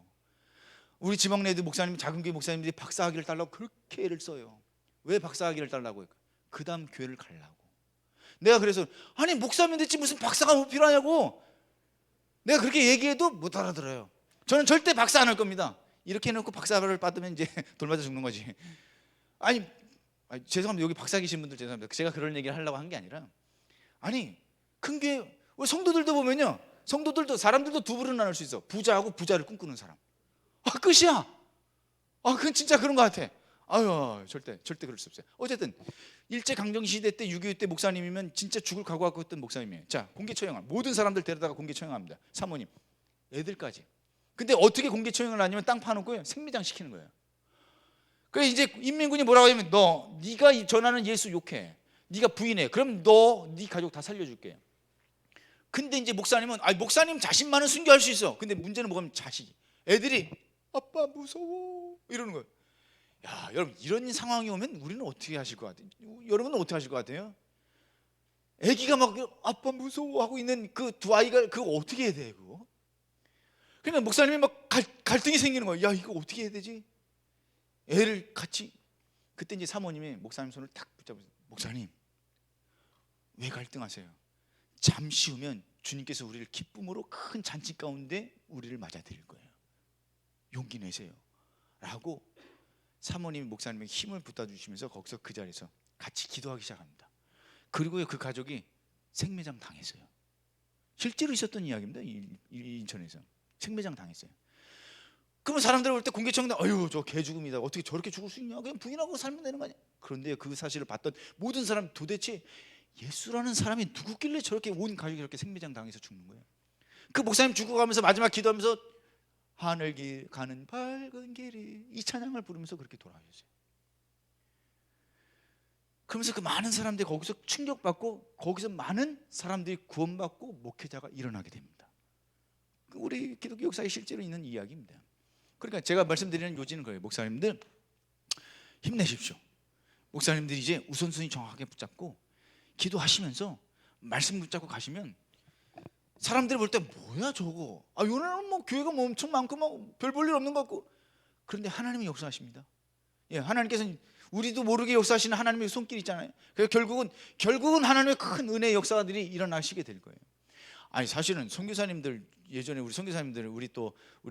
우리 지방내도 목사님, 작은 교회 목사님들이 박사학위를 달라고 그렇게 애를 써요. 왜 박사학위를 달라고 해요? 그 다음 교회를 가려고. 내가 그래서 아니 목사면 됐지 무슨 박사가 뭐 필요하냐고 내가 그렇게 얘기해도 못 알아들어요. 저는 절대 박사 안 할 겁니다. 이렇게 해놓고 박사를 받으면 이제 돌 맞아 죽는 거지. 아니 죄송합니다. 여기 박사 계신 분들 죄송합니다. 제가 그런 얘기를 하려고 한 게 아니라, 아니 큰 교회 우리 성도들도 보면요, 성도들도 사람들도 두 부류로 나눌 수 있어. 부자하고 부자를 꿈꾸는 사람. 끝이야. 그건 진짜 그런 것 같아. 아유 절대 그럴 수 없어요. 어쨌든 일제강점기 시대 때 6.25 때 목사님이면 진짜 죽을 각오하고 했던 목사님이에요. 자, 공개 처형합니다. 모든 사람들 데려다가 공개 처형합니다. 사모님, 애들까지. 근데 어떻게 공개 처형을 하냐면 땅 파놓고요 생매장 시키는 거예요. 그래서 이제 인민군이 뭐라고 하냐면 네가 전하는 예수 욕해, 네가 부인해, 그럼 네 가족 다 살려줄게. 근데 이제 목사님은 목사님 자신만은 순교할 수 있어. 근데 문제는 뭐냐면 자식이, 애들이 아빠 무서워 이러는 거예요. 야, 여러분 이런 상황이 오면 우리는 어떻게 하실 것 같아요? 여러분은 어떻게 하실 것 같아요? 아기가 막 아빠 무서워 하고 있는 그 두 아이가 그거 어떻게 해야 돼 그거? 그러니까 목사님이 막 갈등이 생기는 거예요. 야, 이거 어떻게 해야 되지? 애를 같이. 그때 이제 사모님이 목사님 손을 탁 붙잡으세요. 목사님, 왜 갈등하세요? 잠시 후면 주님께서 우리를 기쁨으로 큰 잔치 가운데 우리를 맞아들일 거예요. 용기 내세요 라고 사모님이 목사님에게 힘을 붙어주시면서 거기서 그 자리에서 같이 기도하기 시작합니다. 그리고 그 가족이 생매장 당했어요. 실제로 있었던 이야기입니다. 인천에서 생매장 당했어요. 그러면 사람들 볼 때 공개청당, 아유 저 개죽음이다, 어떻게 저렇게 죽을 수 있냐, 그냥 부인하고 살면 되는 거 아니야. 그런데 그 사실을 봤던 모든 사람, 도대체 예수라는 사람이 누구길래 저렇게 온 가족이 저렇게 생매장 당해서 죽는 거예요. 그 목사님 죽어가면서 마지막 기도하면서 하늘길 가는 밝은 길이, 이 찬양을 부르면서 그렇게 돌아가셨어요. 그러면서 그 많은 사람들이 거기서 충격받고 거기서 많은 사람들이 구원받고 목회자가 일어나게 됩니다. 우리 기독교 역사에 실제로 있는 이야기입니다. 그러니까 제가 말씀드리는 요지는 거예요. 목사님들 힘내십시오. 목사님들이 이제 우선순위 정확하게 붙잡고 기도하시면서 말씀 붙잡고 가시면 사람들이 볼 때 뭐야 저거, 요새는 뭐 교회가 뭐 엄청 많고 뭐 별 볼 일 없는 것 같고, 그런데 하나님이 역사하십니다. 예, 하나님께서는 우리도 모르게 역사하시는 하나님의 손길이 있잖아요. 그래서 결국은 하나님의 큰 은혜의 역사들이 일어나시게 될 거예요. 아니 사실은 선교사님들, 예전에 우리 선교사님들, 우리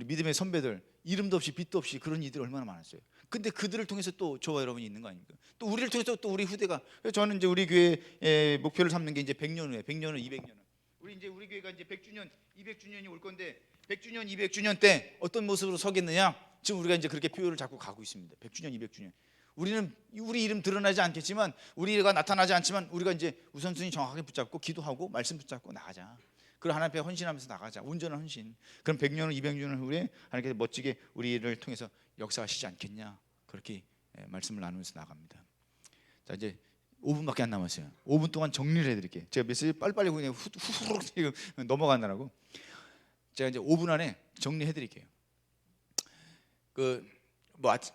믿음의 선배들, 이름도 없이 빛도 없이 그런 이들이 얼마나 많았어요. 근데 그들을 통해서 또 저와 여러분이 있는 거 아닙니까? 또 우리를 통해서 또 우리 후대가. 그래서 저는 이제 우리 교회의 목표를 삼는 게 이제 100년 후에, 100년 후, 200년 후. 우리 교회가 이제 100주년, 200주년이 올 건데 100주년, 200주년 때 어떤 모습으로 서겠느냐? 지금 우리가 이제 그렇게 표현을 잡고 가고 있습니다. 100주년, 200주년. 우리는 우리 이름 드러나지 않겠지만, 우리가 나타나지 않지만, 우리가 이제 우선순위 정확하게 붙잡고 기도하고 말씀 붙잡고 나가자. 그리고 하나님 앞에 헌신하면서 나가자. 온전한 헌신. 그럼 100년 후, 200년 후에 하나님께서 멋지게 우리를 통해서 역사하시지 않겠냐? 그렇게 말씀을 나누면서 나갑니다. 자, 이제 5분밖에 안 남았어요. 5분 동안 정리를 해드릴게요. 제가 메시지 빨리빨리 그냥 후루룩 지금 넘어가느라고. 제가 이제 5분 안에 정리해드릴게요.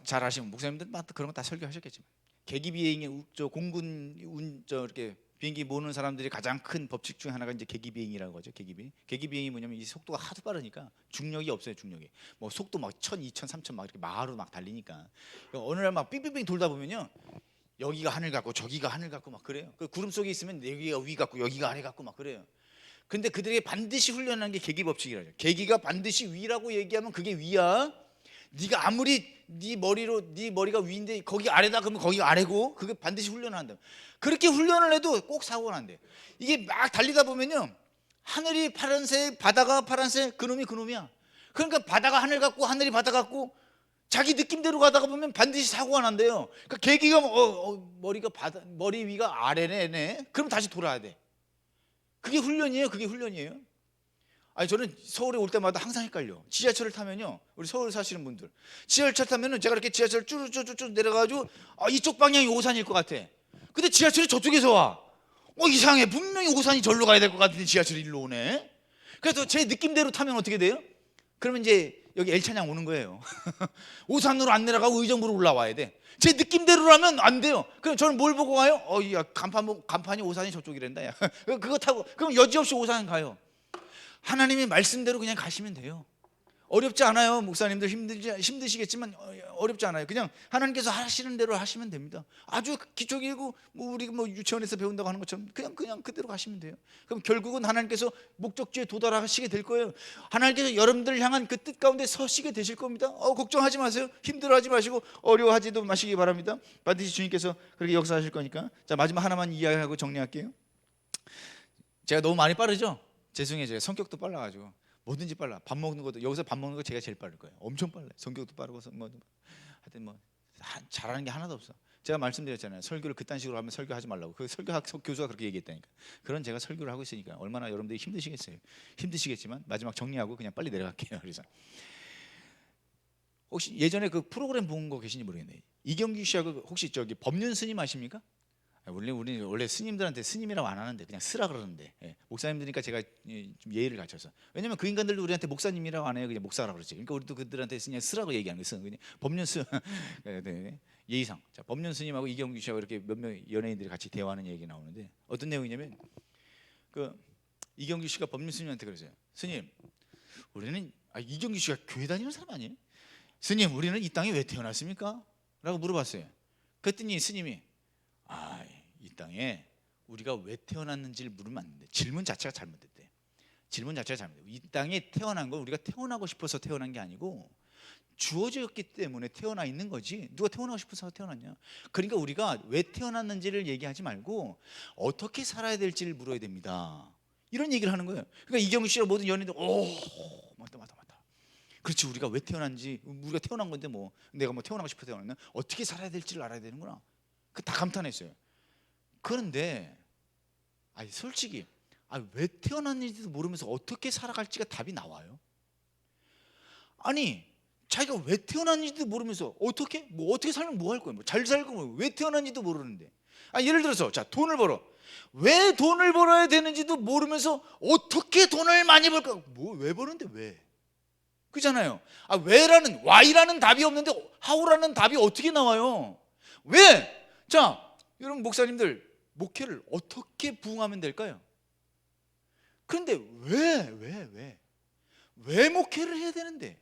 잘 아시는 목사님들 그런 거 다 설교하셨겠지만, 계기비행의 공군 이렇게 비행기 모는 사람들이 가장 큰 법칙 중에 하나가 이제 계기비행이라고 하죠. 계기비행이 뭐냐면 이 속도가 하도 빠르니까 중력이 없어요. 중력이 뭐 속도 막 1000, 2000, 3000 막 이렇게 마하로 막 달리니까 어느 날 막 빙빙빙 돌다 보면요, 여기가 하늘 같고 저기가 하늘 같고 막 그래요. 그 구름 속에 있으면 여기가 위 같고 여기가 아래 같고 막 그래요. 근데 그들에게 반드시 훈련하는 게 계기 법칙이라죠. 계기가 반드시 위라고 얘기하면 그게 위야. 네가 아무리 네 머리가 위인데 거기 아래다 그러면 거기가 아래고, 그게 반드시 훈련을 한다. 그렇게 훈련을 해도 꼭 사고가 난대. 이게 막 달리다 보면요, 하늘이 파란색, 바다가 파란색, 그놈이야. 그러니까 바다가 하늘 같고 하늘이 바다 같고 자기 느낌대로 가다가 보면 반드시 사고가 난대요. 그러니까 계기가 머리 위가 아래네. 그럼 다시 돌아야 돼. 그게 훈련이에요. 아니 저는 서울에 올 때마다 항상 헷갈려. 지하철을 타면요, 우리 서울 사시는 분들, 지하철 타면은 제가 이렇게 지하철 쭈쭈쭈쭈 내려가지고 이쪽 방향이 오산일 것 같아. 근데 지하철이 저쪽에서 와. 이상해. 분명히 오산이 절로 가야 될 것 같은데 지하철이 일로 오네. 그래서 제 느낌대로 타면 어떻게 돼요? 그러면 이제 여기 L찬양 오는 거예요. 오산으로 안 내려가고 의정부로 올라와야 돼. 제 느낌대로라면 안 돼요. 그럼 저는 뭘 보고 가요? 야, 간판이 오산이 저쪽이란다. 야. 그거 타고 그럼 여지없이 오산 가요. 하나님의 말씀대로 그냥 가시면 돼요. 어렵지 않아요. 목사님들 힘드시겠지만 어렵지 않아요. 그냥 하나님께서 하시는 대로 하시면 됩니다. 아주 기초기고 우리 유치원에서 배운다고 하는 것처럼 그냥 그대로 가시면 돼요. 그럼 결국은 하나님께서 목적지에 도달하시게 될 거예요. 하나님께서 여러분들을 향한 그 뜻 가운데 서시게 되실 겁니다. 걱정하지 마세요. 힘들어하지 마시고 어려워하지도 마시기 바랍니다. 반드시 주님께서 그렇게 역사하실 거니까. 자, 마지막 하나만 이야기하고 정리할게요. 제가 너무 많이 빠르죠? 죄송해요. 제가 성격도 빨라가지고 뭐든지 빨라. 밥 먹는 것도, 여기서 밥 먹는 거 제가 제일 빠를 거예요. 엄청 빨라요. 성격도 빠르고 하여튼 잘하는 게 하나도 없어. 제가 말씀드렸잖아요. 설교를 그딴 식으로 하면 설교하지 말라고. 그 설교학 교수가 그렇게 얘기했다니까. 그런 제가 설교를 하고 있으니까 얼마나 여러분들이 힘드시겠어요. 힘드시겠지만 마지막 정리하고 그냥 빨리 내려갈게요. 그래서 혹시 예전에 그 프로그램 본 거 계신지 모르겠네요. 이경규 씨하고 혹시 저기 법륜 스님 아십니까? 우리 원래 스님들한테 스님이라고 안 하는데 그냥 쓰라 그러는데, 목사님들이니까 제가 좀 예의를 갖춰서. 왜냐면 그 인간들도 우리한테 목사님이라고 안 해요. 그냥 목사라고 그러지. 그러니까 우리도 그들한테 그냥 쓰라고 얘기하는 거예요. 그냥 법륜 스 예의상. 자, 법륜 스님하고 이경규 씨하고 이렇게 몇몇 연예인들이 같이 대화하는 얘기 나오는데 어떤 내용이냐면, 그 이경규 씨가 법륜 스님한테 그러세요. 스님, 우리는 이경규 씨가 교회 다니는 사람 아니에요? 스님, 우리는 이 땅에 왜 태어났습니까? 라고 물어봤어요. 그랬더니 스님이 이 땅에 우리가 왜 태어났는지를 물으면 안 돼. 질문 자체가 잘못됐대. 이 땅에 태어난 건 우리가 태어나고 싶어서 태어난 게 아니고 주어졌기 때문에 태어나 있는 거지. 누가 태어나고 싶어서 태어났냐? 그러니까 우리가 왜 태어났는지를 얘기하지 말고 어떻게 살아야 될지를 물어야 됩니다. 이런 얘기를 하는 거예요. 그러니까 이경규 씨와 모든 연예인들 맞다. 그렇지, 우리가 왜 태어난지, 우리가 태어난 건데 내가 태어나고 싶어서 태어났나? 어떻게 살아야 될지를 알아야 되는구나. 다 감탄했어요. 그런데 솔직히 왜 태어났는지도 모르면서 어떻게 살아갈지가 답이 나와요? 아니 자기가 왜 태어났는지도 모르면서 어떻게 살면 뭐 할 거예요? 잘 살고 왜 태어났는지도 모르는데. 예를 들어서 자, 돈을 벌어. 왜 돈을 벌어야 되는지도 모르면서 어떻게 돈을 많이 벌까? 왜 버는데 왜? 그잖아요. 왜라는, why라는 답이 없는데 how라는 답이 어떻게 나와요? 왜? 자, 여러분 목사님들 목회를 어떻게 부응하면 될까요? 그런데 왜 목회를 해야 되는데?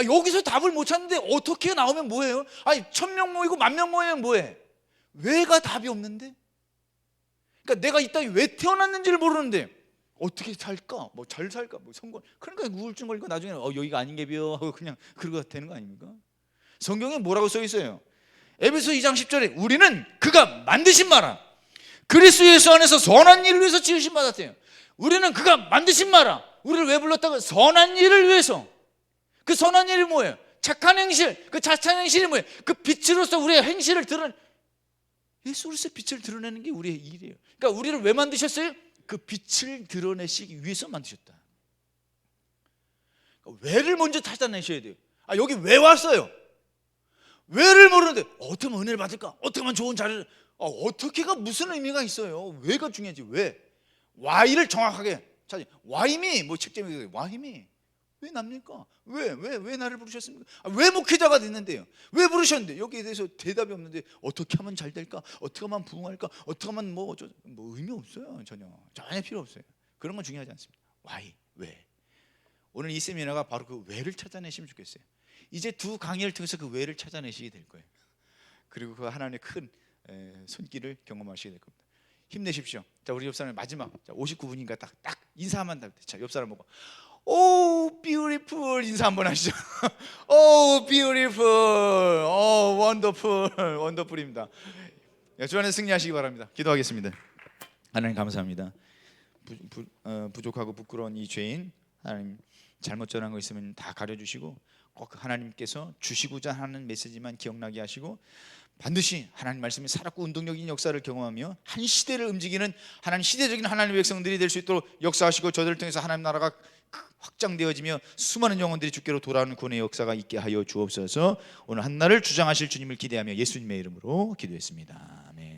여기서 답을 못 찾는데 어떻게 나오면 뭐예요? 1000명 모이고 10,000명 모이면 뭐해? 왜가 답이 없는데? 그러니까 내가 이 땅에 왜 태어났는지를 모르는데 어떻게 살까? 뭐 잘 살까? 뭐 성공. 그러니까 우울증 걸리고 나중에 여기가 아닌 게 비어 하고 그냥 그러고 되는 거 아닙니까? 성경에 뭐라고 써 있어요? 에베소 2장 10절에 우리는 그가 만드신 나라 그리스도 예수 안에서 선한 일을 위해서 지으신 받았대요. 우리는 그가 만드신 나라, 우리를 왜 불렀다고? 선한 일을 위해서. 그 선한 일이 뭐예요? 착한 행실. 그 착한 행실이 뭐예요? 그 빛으로서 우리의 행실을 드러내, 예수 그리스도의 빛을 드러내는 게 우리의 일이에요. 그러니까 우리를 왜 만드셨어요? 그 빛을 드러내시기 위해서 만드셨다. 그러니까 왜를 먼저 찾아내셔야 돼요. 여기 왜 왔어요? 왜를 모르는데 어떻게 하면 은혜를 받을까? 어떻게 하면 좋은 자리를, 어떻게가 무슨 의미가 있어요? 왜가 중요하지. 왜? Why를 정확하게 찾아. Why미 뭐 책점이 Why미 왜 납니까? 왜 나를 부르셨습니까? 왜 목회자가 됐는데요? 왜 부르셨는데? 여기에 대해서 대답이 없는데 어떻게 하면 잘 될까? 어떻게 하면 부흥할까? 어떻게 하면 뭐 의미 없어요. 전혀 필요 없어요. 그런 건 중요하지 않습니다. Why? 왜? 오늘 이 세미나가 바로 그 왜를 찾아내시면 좋겠어요. 이제 두 강의를 통해서 그 왜를 찾아내시게 될 거예요. 그리고 그 하나님의 큰 손길을 경험하시게 될 겁니다. 힘내십시오. 자, 우리 옆 사람 마지막 59분인가 딱 인사하면 돼. 자, 옆 사람 보고 오 beautiful 인사 한번 하시죠. 오 beautiful, 오 wonderful, wonderful입니다. 주 안에 승리하시기 바랍니다. 기도하겠습니다. 하나님 감사합니다. 부족하고 부끄러운 이 죄인 하나님, 잘못 전한 거 있으면 다 가려주시고 꼭 하나님께서 주시고자 하는 메시지만 기억나게 하시고 반드시 하나님 말씀이 살았고 운동적인 역사를 경험하며 한 시대를 움직이는 하나님 시대적인 하나님의 백성들이 될 수 있도록 역사하시고 저들을 통해서 하나님 나라가 확장되어지며 수많은 영혼들이 주께로 돌아오는 구원의 역사가 있게 하여 주옵소서. 오늘 한날을 주장하실 주님을 기대하며 예수님의 이름으로 기도했습니다. 아멘.